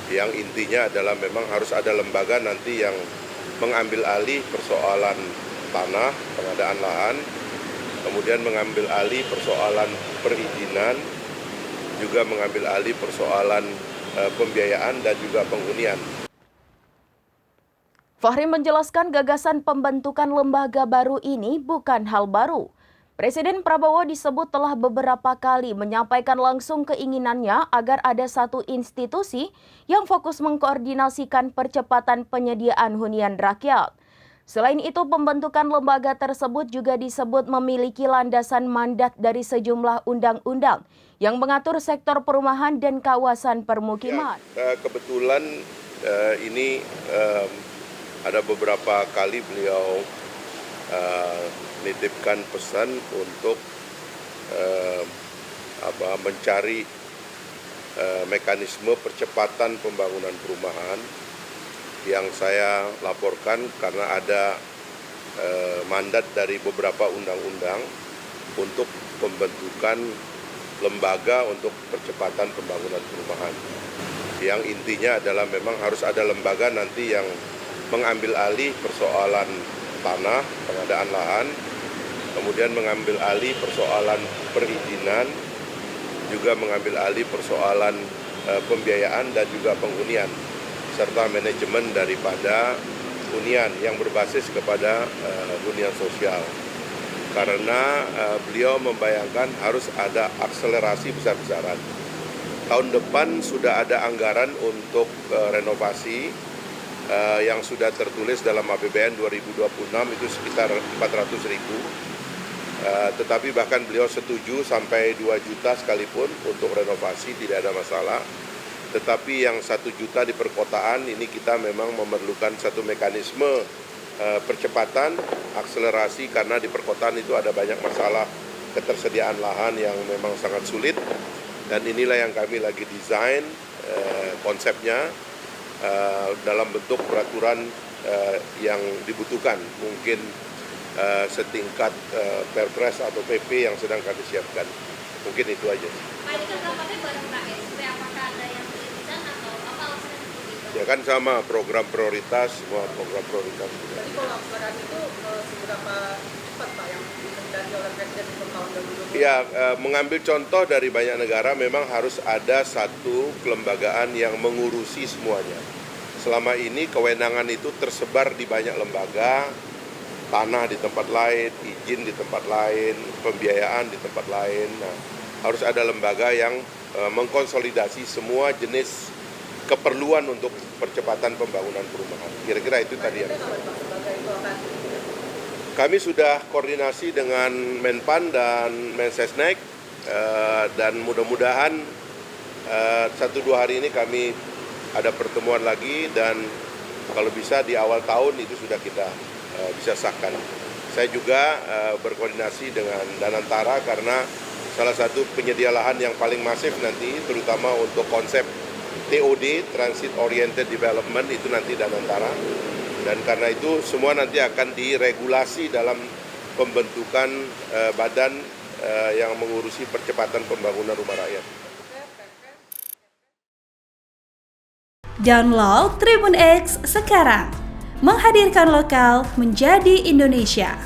yang intinya adalah memang harus ada lembaga nanti yang mengambil alih persoalan tanah, pengadaan lahan, kemudian mengambil alih persoalan perizinan, juga mengambil alih persoalan pembiayaan dan juga penghunian. Fahri menjelaskan gagasan pembentukan lembaga baru ini bukan hal baru. Presiden Prabowo disebut telah beberapa kali menyampaikan langsung keinginannya agar ada satu institusi yang fokus mengkoordinasikan percepatan penyediaan hunian rakyat. Selain itu, pembentukan lembaga tersebut juga disebut memiliki landasan mandat dari sejumlah undang-undang yang mengatur sektor perumahan dan kawasan permukiman. Kebetulan ini ada beberapa kali beliau nitipkan pesan untuk mencari mekanisme percepatan pembangunan perumahan yang saya laporkan karena ada mandat dari beberapa undang-undang untuk pembentukan lembaga untuk percepatan pembangunan perumahan. Yang intinya adalah memang harus ada lembaga nanti yang mengambil alih persoalan tanah, pengadaan lahan, kemudian mengambil alih persoalan perizinan, juga mengambil alih persoalan pembiayaan dan juga penghunian, serta manajemen daripada hunian yang berbasis kepada hunian sosial. Karena beliau membayangkan harus ada akselerasi besar-besaran. Tahun depan sudah ada anggaran untuk renovasi yang sudah tertulis dalam APBN 2026 itu sekitar 400.000. Tetapi bahkan beliau setuju sampai 2 juta sekalipun untuk renovasi, tidak ada masalah. Tetapi yang 1 juta di perkotaan ini kita memang memerlukan satu mekanisme percepatan, akselerasi, karena di perkotaan itu ada banyak masalah ketersediaan lahan yang memang sangat sulit. Dan inilah yang kami lagi desain konsepnya dalam bentuk peraturan yang dibutuhkan, mungkin setingkat Perpres atau PP yang sedang kami siapkan. Mungkin itu aja. Pak, ini kan rapatnya bareng KSP, apakah ada yang beririsan atau apa alasannya seperti itu? Ya kan sama program prioritas, semua program prioritas. Jadi kalau anggaran itu seberapa cepat Pak yang dikendaki oleh Presiden untuk tahun 2020? Ya, mengambil contoh dari banyak negara memang harus ada satu kelembagaan yang mengurusi semuanya. Selama ini kewenangan itu tersebar di banyak lembaga, tanah di tempat lain, izin di tempat lain, pembiayaan di tempat lain. Nah, harus ada lembaga yang mengkonsolidasi semua jenis keperluan untuk percepatan pembangunan perumahan. Kira-kira itu tadi yang kami sudah koordinasi dengan Menpan dan Mensesnek, dan mudah-mudahan 1-2 hari ini kami ada pertemuan lagi, dan kalau bisa di awal tahun itu sudah kita bisa sahkan. Saya juga berkoordinasi dengan Danantara karena salah satu penyedia lahan yang paling masif nanti, terutama untuk konsep TOD, Transit Oriented Development, itu nanti Danantara. Dan karena itu semua nanti akan diregulasi dalam pembentukan badan yang mengurusi percepatan pembangunan rumah rakyat. Download Tribun X sekarang, menghadirkan lokal menjadi Indonesia.